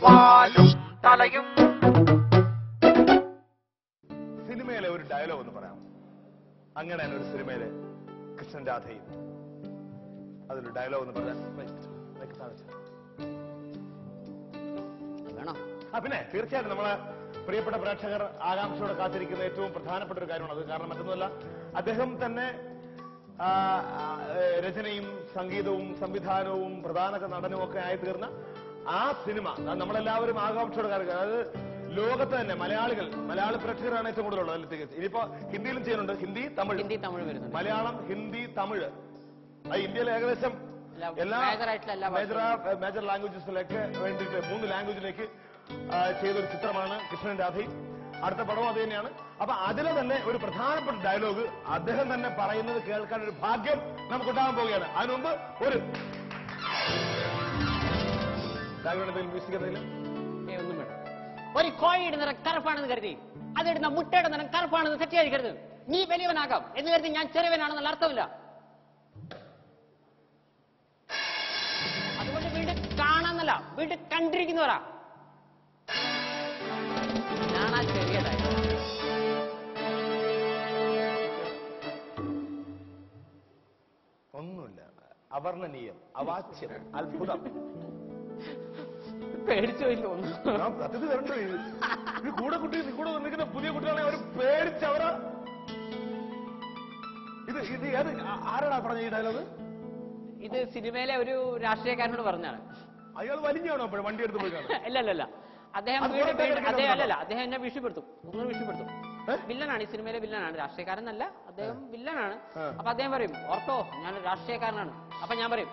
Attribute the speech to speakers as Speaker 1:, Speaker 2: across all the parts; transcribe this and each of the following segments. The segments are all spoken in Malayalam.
Speaker 1: വാലും തലയും.
Speaker 2: സിനിമയിലെ ഒരു ഡയലോഗ് എന്ന് പറയാം. അങ്ങനെ ഒരു സിനിമയിലെ കൃഷ്ണൻ രാധയും അതിലൊരു ഡയലോഗ് എന്ന് പറയാൻ
Speaker 3: വേണോ?
Speaker 2: പിന്നെ തീർച്ചയായിട്ടും നമ്മളെ പ്രിയപ്പെട്ട പ്രേക്ഷകർ ആകാംക്ഷയോടെ കാത്തിരിക്കുന്ന ഏറ്റവും പ്രധാനപ്പെട്ട ഒരു കാര്യമാണ് അത്. കാരണം മറ്റൊന്നുമല്ല, അദ്ദേഹം തന്നെ രചനയും സംഗീതവും സംവിധാനവും പ്രധാന നടനും ഒക്കെ ആയി തീർന്ന ആ സിനിമ നമ്മളെല്ലാവരും ആകാംക്ഷയോടെ കാത്തിരിക്കുക. അതായത് ലോകത്ത് തന്നെ മലയാള പ്രേക്ഷകരാണ് ഏറ്റവും കൂടുതലുള്ളത്. ഇനിയിപ്പോ ഹിന്ദിയിലും ചെയ്യുന്നുണ്ട്. ഹിന്ദി തമിഴ്
Speaker 3: വരുന്നുണ്ട്.
Speaker 2: മലയാളം, ഹിന്ദി, തമിഴ്. ഇന്ത്യയിലെ ഏകദേശം എല്ലാ മേജർ ലാംഗ്വേജസിലേക്ക് വേണ്ടിയിട്ട് 3 ലാംഗ്വേജിലേക്ക് ചെയ്തൊരു ചിത്രമാണ് കൃഷ്ണൻ രാധയും. അടുത്ത പടവും അത് തന്നെയാണ്. അപ്പൊ അതിലെ തന്നെ ഒരു പ്രധാനപ്പെട്ട ഡയലോഗ് അദ്ദേഹം തന്നെ പറയുന്നത് കേൾക്കാൻ ഒരു ഭാഗ്യം നമുക്കുണ്ടാകാൻ പോവുകയാണ്. അതിനുമുമ്പ് ഒരു മ്യൂസിക് എന്തെങ്കിലും
Speaker 3: ഒന്നും വേണം. ഒരു കോഴിയുടെ നിറം കറുപ്പാണെന്ന് കരുതി അതിടുന്ന മുട്ടയുടെ നിറം കറുപ്പാണെന്ന് തെറ്റിദ്ധരിക്കരുത്. നീ വലിയവനാകാം എന്ന് കരുതി ഞാൻ ചെറിയവനാണെന്നുള്ള അർത്ഥമില്ല. അതുകൊണ്ട് വീണ്ടും കാണാന്നല്ല, വീണ്ടും കണ്ടിരിക്കുന്നവരാ. ഞാനാ ചെറിയതായി.
Speaker 2: ഒന്നുമില്ല. അവർണ്ണനീയം, അവാച്യം, അത്ഭുതം.
Speaker 3: പേടിച്ചോയില്ലോ
Speaker 2: സത്യത്തിൽ വരണ്ടോ? ഇത് കൂടെ നിൽക്കുന്ന പുതിയ കുട്ടികളെ അവർ പേടിച്ചവരാ. ഇത് ഏത് ആരാടാ പറഞ്ഞ ഈ ഡയലോഗ്?
Speaker 3: ഇത് സിനിമയിലെ ഒരു രാഷ്ട്രീയക്കാരനോട് പറഞ്ഞാണ്.
Speaker 2: അയാൾ വലിഞ്ഞാണോ അപ്പോഴും വണ്ടി എടുത്ത് പോയി?
Speaker 3: അല്ല അദ്ദേഹം അദ്ദേഹം എന്നെ വിഷയപ്പെടുത്തും. ഒന്നും വിഷയപ്പെടുത്തും. വില്ലനാണ്, ഈ സിനിമയിലെ വില്ലനാണ്. രാഷ്ട്രീയക്കാരനല്ല, അദ്ദേഹം വില്ലനാണ്. അപ്പൊ അദ്ദേഹം പറയും, ഓർത്തോ ഞാൻ രാഷ്ട്രീയക്കാരനാണ്. അപ്പൊ ഞാൻ പറയും,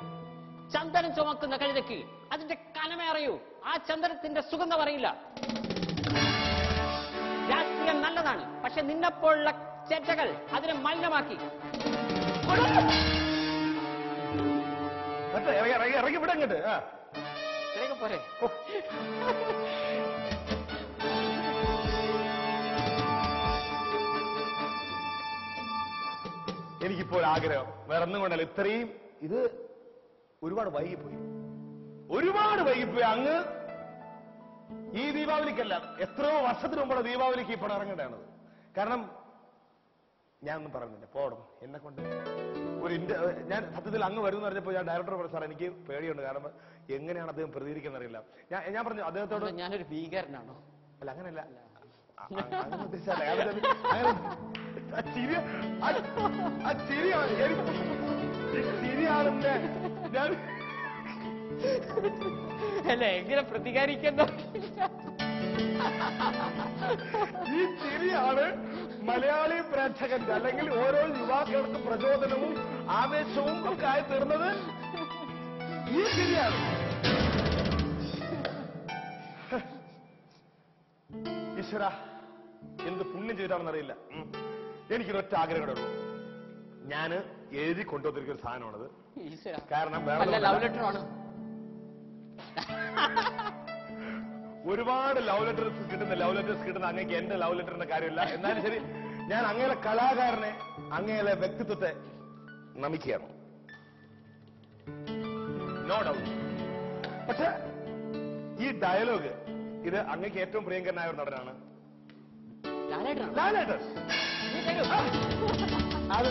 Speaker 3: ചന്ദനം ചുമക്കുന്ന കഴുതയ്ക്ക് അതിന്റെ കനമേ അറിയൂ, ആ ചന്ദനത്തിന്റെ സുഗന്ധം അറിയില്ല. രാഷ്ട്രീയം നല്ലതാണ്, പക്ഷെ നിന്നെപ്പോലുള്ള ചെറ്റകൾ അതിനെ മലിനമാക്കി.
Speaker 2: ഇറങ്ങി ഇവിടെ അങ്ങോട്ട്
Speaker 3: ഇറങ്ങി പോരെ.
Speaker 2: എനിക്കിപ്പോൾ ആഗ്രഹം വേറെ ഒന്നും കൊണ്ടല്ല, ഇത്രയും ഇത് ഒരുപാട് വൈകിപ്പോയി. അങ്ങ് ഈ ദീപാവലിക്കല്ല, എത്രയോ വർഷത്തിന് മുമ്പുള്ള ദീപാവലിക്ക് ഈ പടം ഇറങ്ങേണ്ടതാണത്. കാരണം ഞാനൊന്നും പറഞ്ഞില്ല, പോടും എന്നെ കൊണ്ട് ഞാൻ സത്യത്തിൽ അങ്ങ് വരുമെന്ന് പറഞ്ഞപ്പോൾ ഞാൻ ഡയറക്ടർ പറഞ്ഞു, സാർ എനിക്ക് പേടിയുണ്ട്, കാരണം എങ്ങനെയാണ് അദ്ദേഹം പ്രതികരിക്കാൻ അറിയില്ല. ഞാൻ പറഞ്ഞു അദ്ദേഹത്തോട്,
Speaker 3: ഞാനൊരു ഭീകരനാണോ?
Speaker 2: അല്ല അങ്ങനെയല്ല, ചിരിയാണെന്നെ ഞാൻ
Speaker 3: അല്ല എങ്ങനെ പ്രതികരിക്കുന്നു.
Speaker 2: ഈ ചിരിയാണ് മലയാളി പ്രേക്ഷകന്റെ അല്ലെങ്കിൽ ഓരോ യുവാക്കൾക്ക് പ്രചോദനവും ആവേശവും ഒക്കെ ആയി തീർന്നത് ഈ ചിരിയാണ്. ഈശ്വര എന്ത് പുണ്യം ചെയ്താണെന്നറിയില്ല. എനിക്കൊരൊറ്റ ആഗ്രഹമുള്ളൂ, ഞാന് എഴുതി കൊണ്ടുവന്നിരിക്കുന്ന ഒരു സാധനമാണത്. കാരണം
Speaker 3: ലവ് ലെറ്റർ ആണ്.
Speaker 2: ഒരുപാട് ലവ് ലെറ്റേഴ്സ് കിട്ടുന്ന അങ്ങേക്ക് എന്റെ ലവ് ലെറ്ററിന്റെ കാര്യമില്ല. എന്നാലും ശരി, ഞാൻ അങ്ങേലെ കലാകാരനെ, അങ്ങേലെ വ്യക്തിത്വത്തെ നമിക്കുകയാണ്, നോ ഡൗട്ട്. പക്ഷെ ഈ ഡയലോഗ് ഇത് അങ്ങേക്ക് ഏറ്റവും പ്രിയങ്കരനായ ഒരു നടനാണ് ലാലേട്ടൻ. അത്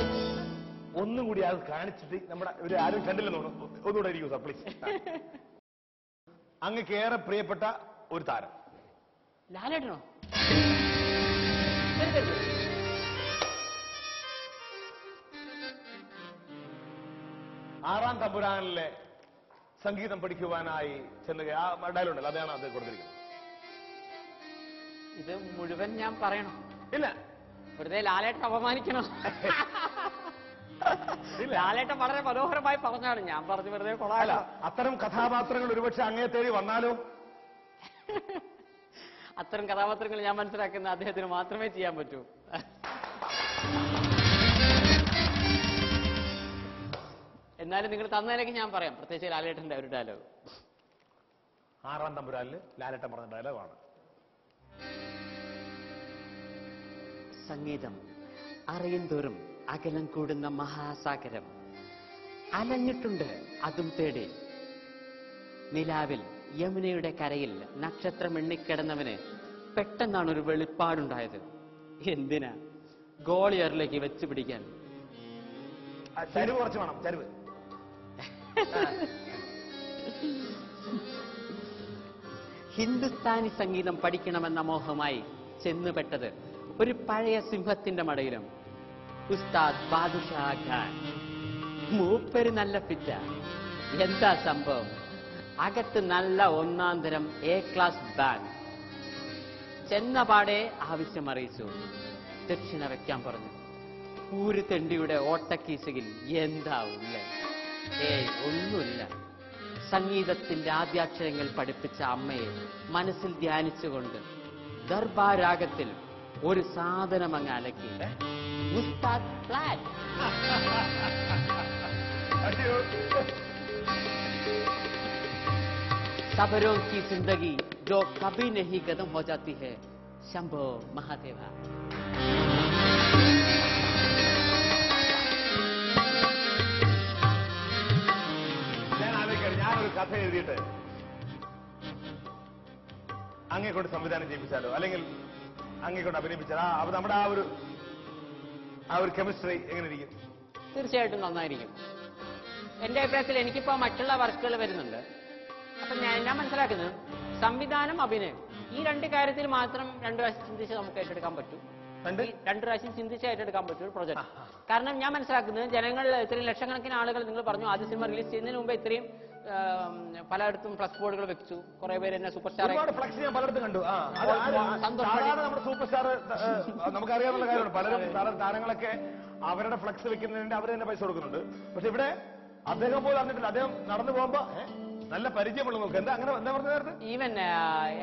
Speaker 2: ഒന്നും കൂടി അത് കാണിച്ചിട്ട് നമ്മുടെ ഒരു ആരും കണ്ടില്ലെന്ന് തോന്നുന്നു, ഒന്നുകൂടെ ഇരിക്കൂ സാർ പ്ലീസ്. അങ്ങക്ക് ഏറെ പ്രിയപ്പെട്ട ഒരു താരം
Speaker 3: ലാലേട്ടനോ?
Speaker 2: ആറാം തമ്പുരാനിലെ സംഗീതം പഠിക്കുവാനായി ചെല്ലുക, ആ ഡയലോഗ് അതാണ് അത് കൊടുത്തിരിക്കുന്നത്.
Speaker 3: ഇത് മുഴുവൻ ഞാൻ പറയണം?
Speaker 2: ഇല്ല,
Speaker 3: വെറുതെ ലാലേട്ടൻ അപമാനിക്കണം. ലാലേട്ടൻ വളരെ മനോഹരമായി പറഞ്ഞാണ്, ഞാൻ പറഞ്ഞു വെറുതെ കൊള്ളാല്ല.
Speaker 2: അത്തരം കഥാപാത്രങ്ങൾ ഒരുപക്ഷെ അങ്ങേ തേടി വന്നാലോ?
Speaker 3: അത്തരം കഥാപാത്രങ്ങൾ ഞാൻ മനസ്സിലാക്കുന്ന അദ്ദേഹത്തിന് മാത്രമേ ചെയ്യാൻ പറ്റൂ. എന്നാലും നിങ്ങൾ തന്നതിലേക്ക് ഞാൻ പറയാം, പ്രത്യേകിച്ച് ലാലേട്ടന്റെ ഒരു ഡയലോഗ്.
Speaker 2: ആറാം തമ്പുരാനില് ലാലേട്ടൻ പറഞ്ഞ ഡയലോഗാണ്.
Speaker 3: സംഗീതം അറിയും തോറും അകലം കൂടുന്ന മഹാസാഗരം, അലഞ്ഞിട്ടുണ്ട് അതും തേടി, നിലാവിൽ യമുനയുടെ കരയിൽ നക്ഷത്രം എണ്ണിക്കിടന്നവന് പെട്ടെന്നാണ് ഒരു വെളിപ്പാടുണ്ടായത്. എന്തിനാ? ഗോളിയറിലേക്ക് വെച്ച് പിടിക്കാൻ.
Speaker 2: ചരിവ് കുറച്ച് വേണം, ചരിവ്.
Speaker 3: ഹിന്ദുസ്ഥാനി സംഗീതം പഠിക്കണമെന്ന മോഹമായി ചെന്നുപെട്ടത് ഒരു പഴയ സിംഹത്തിന്റെ മടയിലും. ഉസ്താദ് ബാദുഷാ ഖാൻ. മൂപ്പര് നല്ല ഫിറ്റ. എന്താ സംഭവം? അകത്ത് നല്ല ഒന്നാം തരം എ ക്ലാസ് ബാൻഡ്. ചെന്നപാടെ ആവശ്യം അറിയിച്ചു. ദക്ഷിണ വെക്കാൻ പറഞ്ഞു. ഊര് തെണ്ടിയുടെ ഓട്ടക്കീസയിൽ എന്താ ഉള്ളേ? ഒന്നുമില്ല. സംഗീതത്തിന്റെ ആദ്യാക്ഷരങ്ങൾ പഠിപ്പിച്ച അമ്മയെ മനസ്സിൽ ധ്യാനിച്ചുകൊണ്ട് ദർബാരാഗത്തിൽ ഒരു സാധനം അങ്ങ് അലക്കി. ഉസ്താദ് ഫ്ലാറ്റ്. सबरों की जिंदगी जो कभी नहीं खत्म हो जाती है. शंभो महादेव.
Speaker 2: ഞാനൊരു കഥ എഴുതിയിട്ട് അങ്ങേക്കൊണ്ട് സംവിധാനം ചെയ്യിപ്പിച്ചാലോ, അല്ലെങ്കിൽ അങ്ങേക്കൊണ്ട് അഭിനയിപ്പിച്ചാലോ? അപ്പൊ നമ്മുടെ ആ ഒരു കെമിസ്ട്രി എങ്ങനെ ഇരിക്കും?
Speaker 3: തീർച്ചയായിട്ടും നന്നായിരിക്കും. എന്റെ അഭിപ്രായത്തിൽ എനിക്കിപ്പോ മറ്റുള്ള വർക്കുകൾ വരുന്നുണ്ട്. അപ്പൊ ഞാൻ മനസ്സിലാക്കുന്നത് സംവിധാനം, അഭിനയം, ഈ രണ്ട് കാര്യത്തിൽ മാത്രം 2 പ്രാവശ്യം ചിന്തിച്ച് നമുക്ക് ഏറ്റെടുക്കാൻ പറ്റും. 2 പ്രാവശ്യം ചിന്തിച്ച് ഏറ്റെടുക്കാൻ പറ്റും ഒരു പ്രൊജക്ട്. കാരണം ഞാൻ മനസ്സിലാക്കുന്നത് ജനങ്ങൾ ഇത്രയും ലക്ഷക്കണക്കിന് ആളുകൾ, നിങ്ങൾ പറഞ്ഞു ആദ്യ സിനിമ റിലീസ് ചെയ്യുന്നതിന് മുമ്പ് ഇത്രയും പലയിടത്തും ഫ്ലക്സ് ബോർഡുകൾ വെച്ചു. കുറെ പേര് എന്നെ സൂപ്പർ സ്റ്റാർ
Speaker 2: ഫ്ലക്സ് ഞാൻ പലയിടത്തും കണ്ടു. നമ്മുടെ സൂപ്പർ സ്റ്റാർ നമുക്കറിയാവുന്ന കാര്യമാണ്. പലരും താരങ്ങളൊക്കെ അവരുടെ ഫ്ലക്സ് വെക്കുന്നതിന്റെ അവർ തന്നെ പൈസ കൊടുക്കുന്നുണ്ട്. പക്ഷെ ഇവിടെ അദ്ദേഹം പോലും അറിഞ്ഞിട്ടില്ല. അദ്ദേഹം നടന്നു പോകുമ്പോ നല്ല പരിചയമുള്ള നോക്ക്. എന്താ അങ്ങനെ എന്താ പറഞ്ഞത്?
Speaker 3: ഈവൻ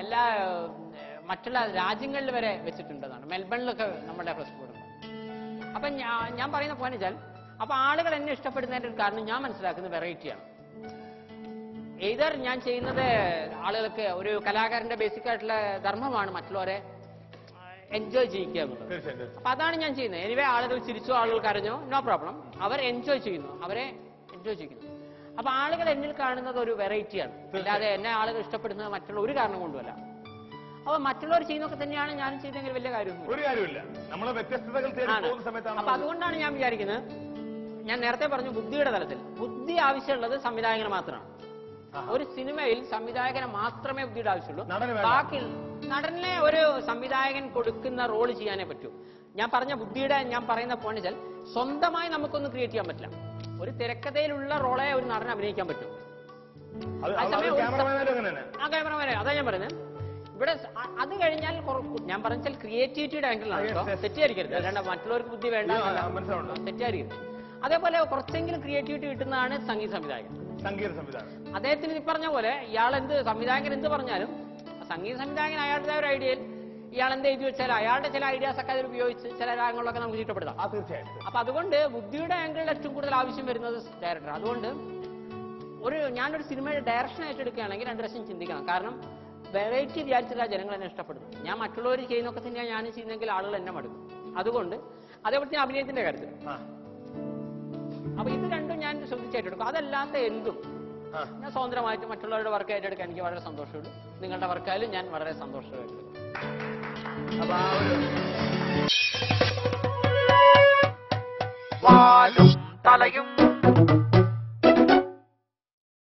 Speaker 3: എല്ലാ മറ്റുള്ള രാജ്യങ്ങളിൽ വരെ വെച്ചിട്ടുണ്ടെന്നാണ്. മെൽബണിലൊക്കെ നമ്മുടെ ഫ്ലക്സ് ബോർഡ്. അപ്പൊ ഞാൻ പറയുന്ന പോയിന്റ് വെച്ചാൽ, അപ്പൊ ആളുകൾ എന്നെ ഇഷ്ടപ്പെടുന്നതിന്റെ ഒരു കാരണം ഞാൻ മനസ്സിലാക്കുന്നത് വെറൈറ്റിയാണ്. ഏതർ ഞാൻ ചെയ്യുന്നത് ആളുകൾക്ക് ഒരു കലാകാരന്റെ ബേസിക് ആയിട്ടുള്ള ധർമ്മമാണ് മറ്റുള്ളവരെ എൻജോയ് ചെയ്യിക്കുക എന്നുള്ളത്. അപ്പൊ അതാണ് ഞാൻ ചെയ്യുന്നത്. എനിവേ ആളുകൾ ചിരിച്ചോ ആളുകൾ കരഞ്ഞോ നോ പ്രോബ്ലം. അവർ എൻജോയ് ചെയ്യുന്നു, അവരെ എൻജോയ് ചെയ്യുന്നു. അപ്പൊ ആളുകൾ എന്നിൽ കാണുന്നത് ഒരു വെറൈറ്റിയാണ്. അല്ലാതെ എന്നെ ആളുകൾ ഇഷ്ടപ്പെടുന്നത് മറ്റുള്ള ഒരു കാരണം കൊണ്ടുമല്ല. അപ്പൊ മറ്റുള്ളവർ ചെയ്യുന്നൊക്കെ തന്നെയാണ് ഞാനും ചെയ്തെങ്കിൽ വലിയ കാര്യമില്ല. അപ്പൊ അതുകൊണ്ടാണ് ഞാൻ വിചാരിക്കുന്നത്, ഞാൻ നേരത്തെ പറഞ്ഞു ബുദ്ധിയുടെ തലത്തിൽ ബുദ്ധി ആവശ്യമുള്ളത് സംവിധായകന് മാത്രമാണ്. ഒരു സിനിമയിൽ സംവിധായകന് മാത്രമേ ബുദ്ധിയുടെ ആവശ്യമുള്ളൂ. ബാക്കി നടനെ ഒരു സംവിധായകൻ കൊടുക്കുന്ന റോള് ചെയ്യാനേ പറ്റൂ. ഞാൻ പറഞ്ഞ ബുദ്ധിയുടെ ഞാൻ പറയുന്ന പോയിന്റ് വെച്ചാൽ, സ്വന്തമായി നമുക്കൊന്നും ക്രിയേറ്റ് ചെയ്യാൻ പറ്റില്ല. ഒരു തിരക്കഥയിലുള്ള റോളെ ഒരു നടൻ അഭിനയിക്കാൻ പറ്റും. ക്യാമറമാനെ അതാ ഞാൻ പറയുന്നത്. ഇവിടെ അത് കഴിഞ്ഞാൽ ഞാൻ പറഞ്ഞാൽ ക്രിയേറ്റിവിറ്റിയുടെ ആംഗിളാണ് കേട്ടോ, തെറ്റിയായിരിക്കരുത്. അല്ലാണ്ട് മറ്റുള്ളവർക്ക് ബുദ്ധി വേണ്ട, തെറ്റിയായിരിക്കരുത്. അതേപോലെ കുറച്ചെങ്കിലും ക്രിയേറ്റിവിറ്റി കിട്ടുന്നതാണ് സംഗീത സംവിധായകൻ. അദ്ദേഹത്തിന് ഈ പറഞ്ഞ പോലെ ഇയാൾ സംവിധായകൻ എന്ത് പറഞ്ഞാലും സംഗീത സംവിധായകൻ അയാളുടെ ഒരു ഐഡിയയിൽ ഇയാൾ എന്ത് എഴുതി വെച്ചാൽ അയാളുടെ ചില ഐഡിയാസ് ഒക്കെ അതിൽ ഉപയോഗിച്ച് ചില രാഗങ്ങളൊക്കെ നമുക്ക് ചുറ്റപ്പെടുത്താം. അപ്പൊ അതുകൊണ്ട് ബുദ്ധിയുടെ ആംഗിളിൽ ഏറ്റവും കൂടുതൽ ആവശ്യം വരുന്നത് ഡയറക്ടർ. അതുകൊണ്ട് ഞാനൊരു സിനിമയുടെ ഡയറക്ഷൻ ഏറ്റെടുക്കുകയാണെങ്കിൽ 2 പ്രാവശ്യം ചിന്തിക്കണം. കാരണം വെറൈറ്റി വിചാരിച്ചില്ല ജനങ്ങൾ എന്നെ ഇഷ്ടപ്പെടുന്നു. ഞാൻ മറ്റുള്ളവർ ചെയ്യുന്നൊക്കെ തന്നെയാണ് ഞാനും ചെയ്യുന്നെങ്കിൽ ആളുകൾ എന്നെ മടുക്കും. അതുകൊണ്ട് അതേപോലെ ഞാൻ അഭിനയത്തിന്റെ കാര്യത്തിൽ അപ്പൊ ഇത് രണ്ടും ഞാൻ ശ്രദ്ധിച്ച് ഏറ്റെടുക്കും. അതല്ലാത്ത എന്തും ഞാൻ സ്വതന്ത്രമായിട്ട് മറ്റുള്ളവരുടെ വർക്ക് ഏറ്റെടുക്കാൻ എനിക്ക് വളരെ സന്തോഷമുള്ളൂ. നിങ്ങളുടെ വർക്കായാലും ഞാൻ വളരെ സന്തോഷമായിട്ട്
Speaker 1: വാലും തലയും